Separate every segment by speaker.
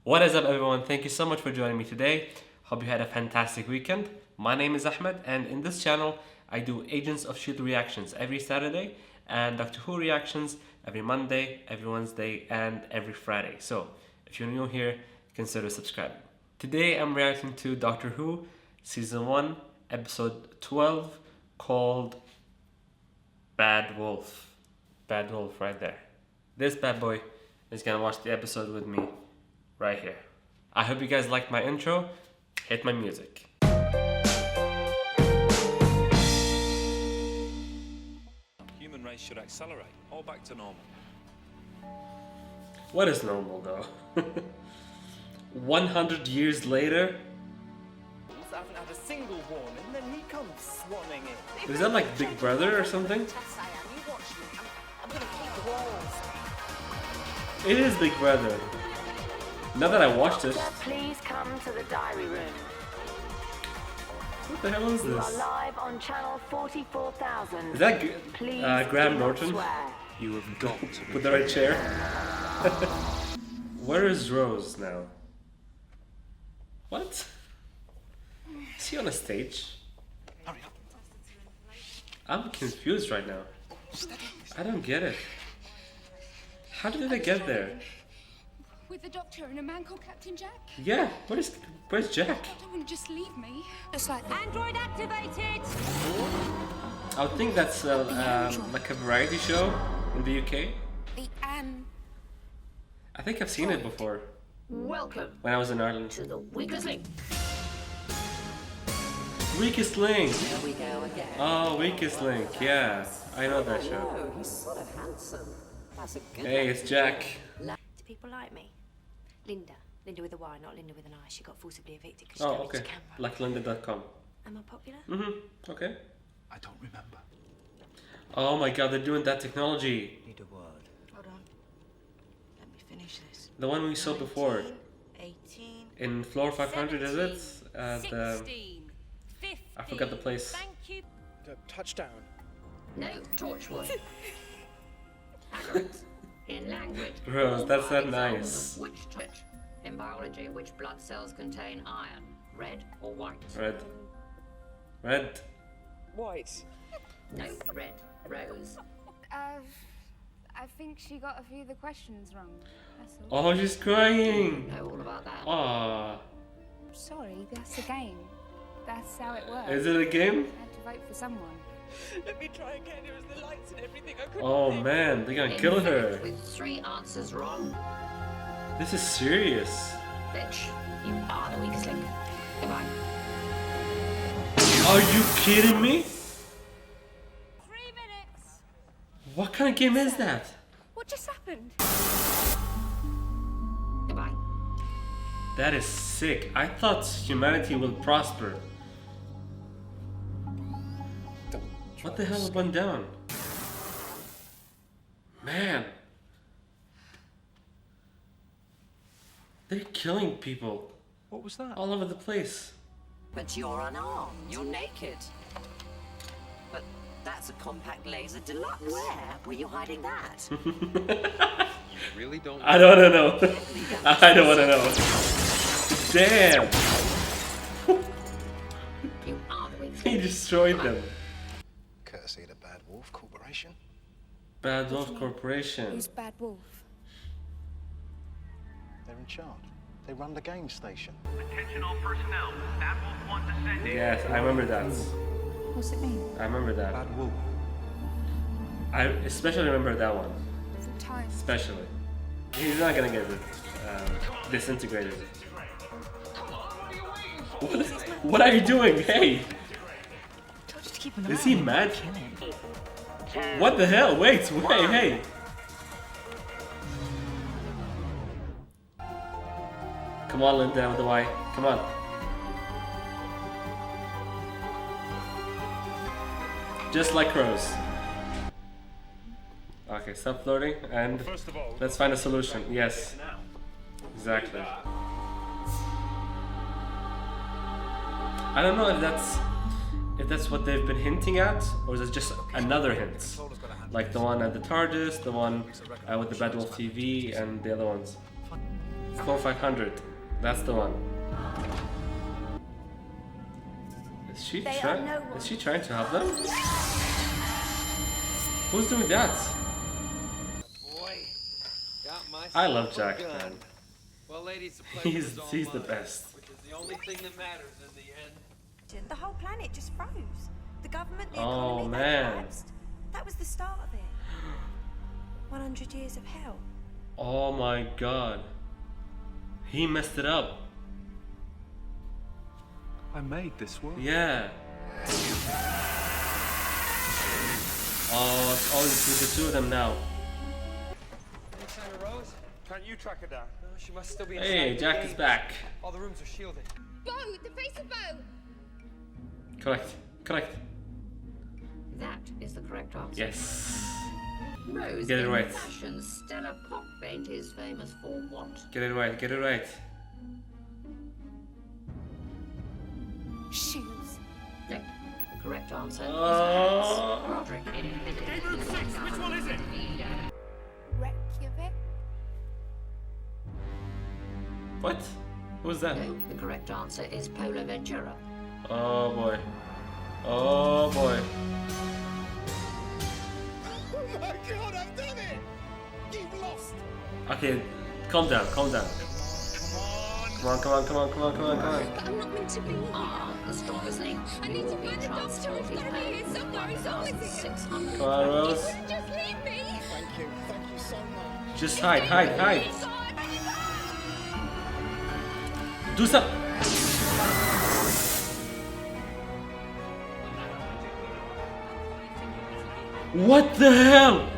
Speaker 1: What is up, everyone? Thank you so much for joining me today. Hope you had a fantastic weekend. My name is Ahmed, and in this channel I do Agents of S.H.I.E.L.D. reactions every Saturday and Doctor Who reactions every Monday, every Wednesday, and every Friday. So if you're new here, consider subscribing. Today I'm reacting to Doctor Who Season 1, Episode 12, called Bad Wolf. Bad Wolf right there. This bad boy is gonna watch the episode with me right here. I hope you guys liked my intro. Hit my music.
Speaker 2: Human race should accelerate, all back to normal.
Speaker 1: What is normal though? 100 years later?
Speaker 3: I haven't had a single warning, then he comes swanning in.
Speaker 1: Is that like Big Brother or something?
Speaker 3: I'm gonna keep the walls.
Speaker 1: It is Big Brother. Now that I watched it.
Speaker 4: Please come to the diary room.
Speaker 1: What the hell is
Speaker 4: You are
Speaker 1: this?
Speaker 4: live on channel 44,000.
Speaker 1: Is that
Speaker 4: Please
Speaker 1: Graham
Speaker 4: do not
Speaker 1: Norton?
Speaker 4: swear.
Speaker 2: You have got to be
Speaker 1: With the red chair? Where is Rose now? What? Is he on a stage?
Speaker 2: Hurry up.
Speaker 1: I'm confused right now. I don't get it. How did they get there?
Speaker 5: With the doctor and a man called Captain Jack?
Speaker 1: Yeah, where's Jack?
Speaker 5: I don't want to just leave me. It's like
Speaker 4: Android activated!
Speaker 1: I would think that's like a variety show in the UK.
Speaker 5: the Anne.
Speaker 1: I think I've seen it before
Speaker 4: Welcome
Speaker 1: when I was in Ireland.
Speaker 4: to the weakest link.
Speaker 1: Weakest Link.
Speaker 4: Here we go again.
Speaker 1: Oh, Weakest Link. Yeah, I know that show.
Speaker 4: Oh, he's sort of handsome. That's a good
Speaker 1: Hey, it's Jack.
Speaker 6: Do people like me? Linda. Linda with a Y, not Linda with an I. She got forcibly evicted because she
Speaker 1: Oh,
Speaker 6: damaged
Speaker 1: okay.
Speaker 6: the camera.
Speaker 1: Like Lynda.com.
Speaker 6: Am I popular?
Speaker 1: Okay.
Speaker 2: I don't remember.
Speaker 1: Oh my god, they're doing that technology.
Speaker 3: Need a word.
Speaker 6: Hold on. Let me finish this.
Speaker 1: The one we saw before.
Speaker 6: 18.
Speaker 1: In floor 500, is it? The,
Speaker 4: 16. 15.
Speaker 1: I forgot the place.
Speaker 4: Thank you.
Speaker 3: Touchdown.
Speaker 4: No, Torchwood. Agarant. In language.
Speaker 1: Rose, that's not
Speaker 4: Examples
Speaker 1: nice.
Speaker 4: of which touch. In biology, which blood cells contain iron? Red or white?
Speaker 1: Red. Red.
Speaker 3: White.
Speaker 4: No, red. Rose.
Speaker 5: I think she got a few of the questions wrong. That's all.
Speaker 1: Oh, she's crying.
Speaker 4: Know all about that.
Speaker 1: Aw.
Speaker 5: Sorry, that's a game. That's how it works.
Speaker 1: Is it a game?
Speaker 5: I had to vote for someone.
Speaker 3: Let me try again. It was the lights and everything. I couldn't
Speaker 1: Oh
Speaker 3: think.
Speaker 1: man, they're gonna kill her.
Speaker 4: With 3 answers wrong.
Speaker 1: This is serious.
Speaker 4: Bitch, you are the weakest link. Goodbye.
Speaker 1: Are you kidding me?
Speaker 5: 3 minutes.
Speaker 1: What kind of game is that?
Speaker 5: What just happened?
Speaker 4: Goodbye.
Speaker 1: That is sick. I thought humanity will prosper. What the hell went down? Man. They're killing people
Speaker 2: What was that?
Speaker 1: all over the place.
Speaker 7: But you're unarmed. You're naked. But that's a compact laser deluxe. Where were you hiding that?
Speaker 2: Really don't.
Speaker 1: I don't wanna know. I don't wanna know. Damn.
Speaker 4: You are the weakest
Speaker 1: He
Speaker 4: link.
Speaker 1: destroyed them.
Speaker 8: Courtesy of the Bad Wolf Corporation.
Speaker 1: Bad Wolf Corporation.
Speaker 5: Who's Bad Wolf?
Speaker 8: They're in charge. They run the game station.
Speaker 9: Attention all personnel. Bad Wolf 1 descending.
Speaker 1: Yes, I remember that.
Speaker 5: What's it mean?
Speaker 1: I remember that.
Speaker 2: Bad wolf.
Speaker 1: I especially remember that one.
Speaker 5: Full time.
Speaker 1: Especially. He's not gonna get disintegrated. What are you doing? Hey!
Speaker 6: Told you to keep an eye
Speaker 1: Is he
Speaker 6: on him.
Speaker 1: mad?
Speaker 6: Kill him.
Speaker 1: What the hell? Wait, hey! Come on, Linda with the Y. Come on. Just like Rose. Okay, stop flirting and let's find a solution. Yes. Exactly. I don't know if that's what they've been hinting at, or is it just another hint? Like the one at the TARDIS, the one with the Bad Wolf TV, and the other ones. 4500. That's the one. Is she trying to help them? Who's doing that?
Speaker 10: Boy, got myself
Speaker 1: I love
Speaker 10: a
Speaker 1: Jack,
Speaker 10: gun.
Speaker 1: man.
Speaker 10: Well, ladies, the pleasure is all
Speaker 1: He's the
Speaker 10: mine,
Speaker 1: best.
Speaker 10: which is the only thing that matters in the end.
Speaker 6: The whole planet just froze. The government, the
Speaker 1: Oh,
Speaker 6: economy, they
Speaker 1: man.
Speaker 6: collapsed. That was the start of it. 100 years of hell.
Speaker 1: Oh my god. He messed it up.
Speaker 2: I made this work.
Speaker 1: Yeah. Oh, it's only between the two of them now.
Speaker 10: Any sign of Rose?
Speaker 3: Can't you track her down?
Speaker 10: No, she must still be inside
Speaker 1: Hey,
Speaker 10: the
Speaker 1: Jack is
Speaker 10: games.
Speaker 1: back.
Speaker 10: All the rooms are shielded.
Speaker 5: Bo, the face of Bo!
Speaker 1: Correct. Correct.
Speaker 4: That is the correct answer.
Speaker 1: Yes.
Speaker 4: Rose
Speaker 1: Get it
Speaker 4: in
Speaker 1: right.
Speaker 4: fashion Stella Pock paint is famous for what?
Speaker 1: Get it right. Get it right.
Speaker 6: Shoes.
Speaker 4: No, the correct answer is
Speaker 1: Oh.
Speaker 4: hats. Roderick invented
Speaker 9: Room 6, which one is it?
Speaker 5: Reykjavik?
Speaker 1: What? Who's that?
Speaker 4: No, the correct answer is Polar Ventura.
Speaker 1: Oh boy. Oh boy.
Speaker 3: Oh my god, I've done it! You've lost!
Speaker 1: Okay, calm down. Calm down. Come on. Come on. Come on. Come on. Come on. Come on.
Speaker 5: But I'm not meant to be here.
Speaker 4: Ah, the strongest link.
Speaker 5: I need to find the doctor. He's gotta be here somewhere. He's always here.
Speaker 4: 1,600.
Speaker 1: Come on, Rose.
Speaker 5: Just leave me!
Speaker 3: Thank you so much.
Speaker 1: Just hide. Hide. Hide. Do something. What the hell?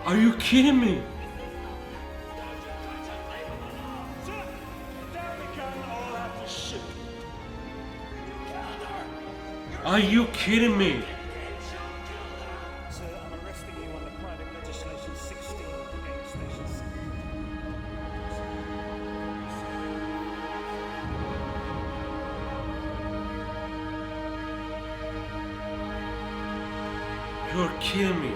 Speaker 1: Are you kidding me? Are you kidding me?
Speaker 3: Sir, I'm arresting you under private legislation 16 against stations.
Speaker 1: You're kidding me.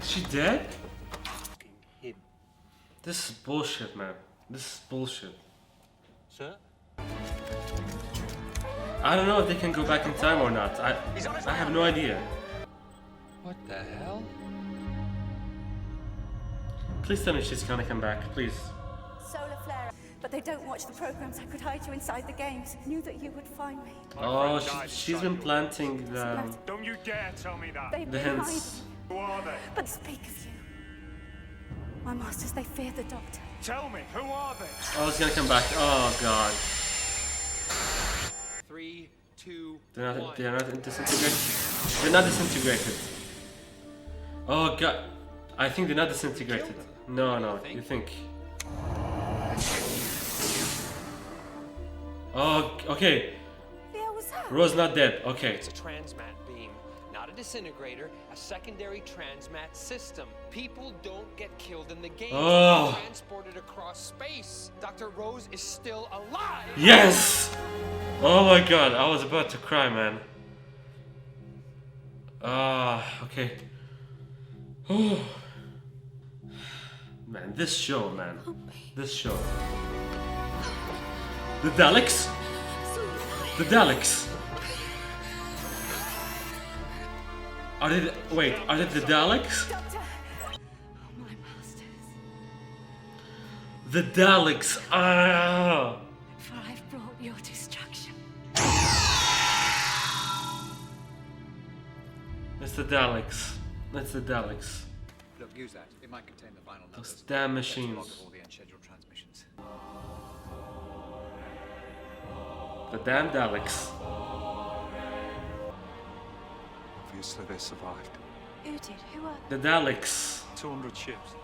Speaker 1: Is she dead?
Speaker 3: Him.
Speaker 1: This is bullshit, man. This is bullshit.
Speaker 3: Sir?
Speaker 1: I don't know if they can go back in time or not. I have no idea.
Speaker 10: What the hell?
Speaker 1: Please tell me she's gonna come back, please.
Speaker 6: Solar flare. But they don't watch the programs. I could hide you inside the games. Knew that you would find me.
Speaker 1: Oh, she's been planting
Speaker 9: Don't you dare tell me that.
Speaker 6: They've
Speaker 1: the
Speaker 6: been
Speaker 1: hints.
Speaker 9: Who are they?
Speaker 6: hiding. But speak of you. My masters, they fear the doctor.
Speaker 9: Tell me, who are they?
Speaker 1: Oh, it's gonna come back. Oh god.
Speaker 10: 3, 2,
Speaker 1: They're
Speaker 10: 1.
Speaker 1: not disintegrated. They're not disintegrated. Oh god. I think they're not disintegrated. No, you think. Oh, okay.
Speaker 6: The hell was that?
Speaker 1: Rose not dead. Okay.
Speaker 10: It's a transmat beam, not a disintegrator, a secondary transmat system. People don't get killed in the game.
Speaker 1: Oh.
Speaker 10: They're transported across space. Dr. Rose is still alive.
Speaker 1: Yes! Oh my god, I was about to cry, man. Okay. Oh. Man, this show, man. This show. The Daleks? The Daleks. Are they the Daleks?
Speaker 6: Doctor! Oh, my masters.
Speaker 1: The Daleks. Ah.
Speaker 6: For I've brought your destruction.
Speaker 1: It's the Daleks. It's the Daleks.
Speaker 8: Look, use that. It might contain the final numbers.
Speaker 1: Those damn
Speaker 8: Let's log
Speaker 1: machines.
Speaker 8: all the unscheduled transmissions.
Speaker 1: The damn Daleks.
Speaker 2: Obviously they survived.
Speaker 6: Who did? Who are
Speaker 1: The Daleks.
Speaker 2: 200 ships.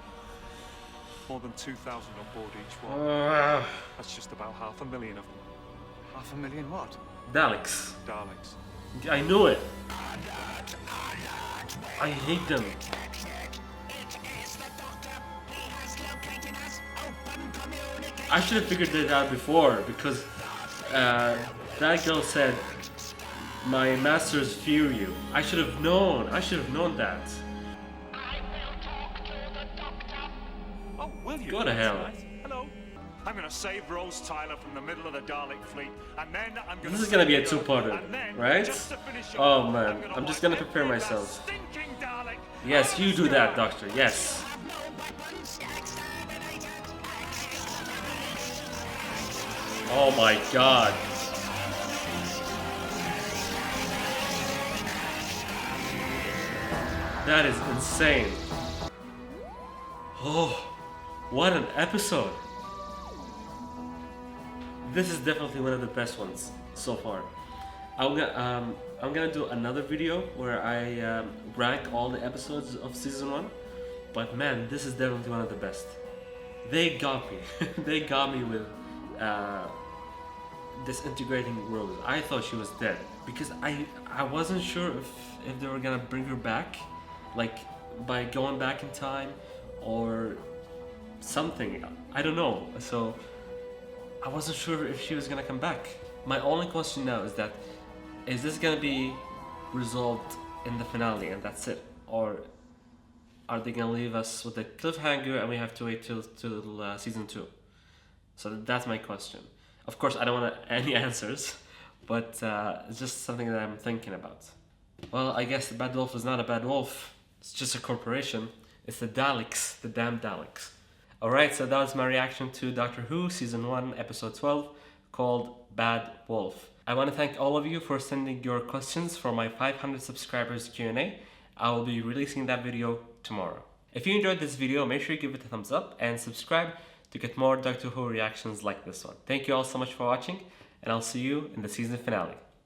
Speaker 2: More than 2,000 on board each one.
Speaker 1: Ah.
Speaker 2: That's just about 500,000 of them.
Speaker 8: 500,000 what?
Speaker 1: Daleks.
Speaker 2: Daleks.
Speaker 1: I knew it. I hate them. I should have figured that out before because that girl said, "My masters fear you." I should have known. I should have known that.
Speaker 9: Oh, will you?
Speaker 1: Go to hell.
Speaker 9: Right. Hello. I'm gonna save Rose Tyler from the middle of the Dalek fleet, and then I'm gonna.
Speaker 1: This is gonna be a
Speaker 9: save you,
Speaker 1: two-parter,
Speaker 9: and then,
Speaker 1: right?
Speaker 9: just to finish
Speaker 1: Oh
Speaker 9: off,
Speaker 1: man, I'm just gonna prepare
Speaker 9: wipe every
Speaker 1: myself.
Speaker 9: stinking Dalek
Speaker 1: Yes,
Speaker 9: out
Speaker 1: you
Speaker 9: of
Speaker 1: do
Speaker 9: the
Speaker 1: that,
Speaker 9: sky.
Speaker 1: Doctor. Yes. Oh my God. That is insane. Oh, what an episode. This is definitely one of the best ones so far. I'm gonna do another video where I rank all the episodes of season 1, but man, this is definitely one of the best. They got me. They got me with disintegrating Rose. I thought she was dead because I wasn't sure if they were gonna bring her back, like by going back in time or something. I don't know. So I wasn't sure if she was gonna come back. My only question now is that, is this gonna be resolved in the finale and that's it, or are they gonna leave us with a cliffhanger and we have to wait till season 2? So that's my question. Of course, I don't want any answers, but it's just something that I'm thinking about. Well, I guess the bad wolf is not a bad wolf. It's just a corporation. It's the Daleks, the damn Daleks. Alright, so that was my reaction to Doctor Who Season 1, Episode 12, called Bad Wolf. I want to thank all of you for sending your questions for my 500 subscribers Q&A. I will be releasing that video tomorrow. If you enjoyed this video, make sure you give it a thumbs up and subscribe to get more Doctor Who reactions like this one. Thank you all so much for watching, and I'll see you in the season finale.